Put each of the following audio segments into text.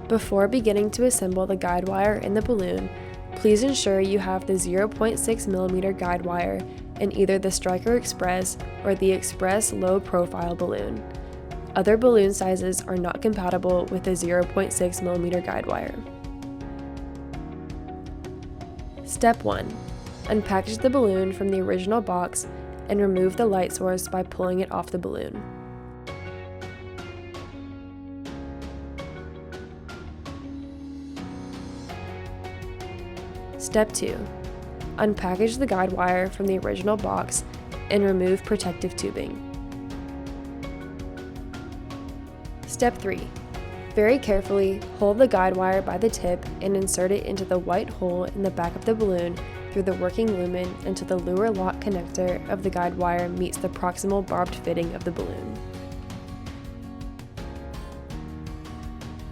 Before beginning to assemble the guide wire in the balloon, please ensure you have the 0.6mm guide wire in either the Striker Express or the Express Low Profile balloon. Other balloon sizes are not compatible with the 0.6mm guide wire. Step 1. Unpackage the balloon from the original box and remove the light source by pulling it off the balloon. Step 2. Unpackage the guide wire from the original box and remove protective tubing. Step 3. Very carefully hold the guide wire by the tip and insert it into the white hole in the back of the balloon through the working lumen until the lure lock connector of the guide wire meets the proximal barbed fitting of the balloon.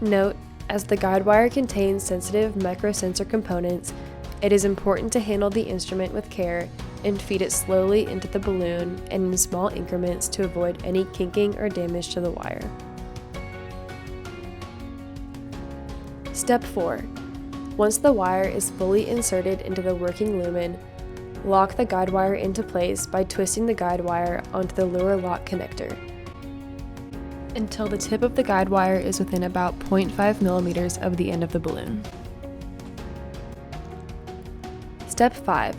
Note, as the guide wire contains sensitive microsensor components, it is important to handle the instrument with care and feed it slowly into the balloon and in small increments to avoid any kinking or damage to the wire. Step 4. Once the wire is fully inserted into the working lumen, lock the guide wire into place by twisting the guide wire onto the lure lock connector until the tip of the guide wire is within about 0.5mm of the end of the balloon. Step 5.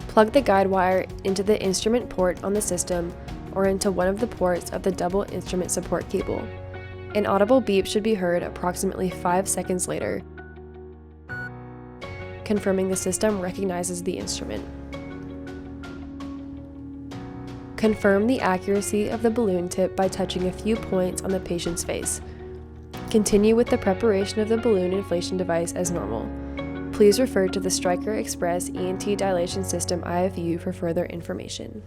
Plug the guide wire into the instrument port on the system or into one of the ports of the double instrument support cable. An audible beep should be heard approximately 5 seconds later, confirming the system recognizes the instrument. Confirm the accuracy of the balloon tip by touching a few points on the patient's face. Continue with the preparation of the balloon inflation device as normal. Please refer to the Striker Express ENT Dilation System IFU for further information.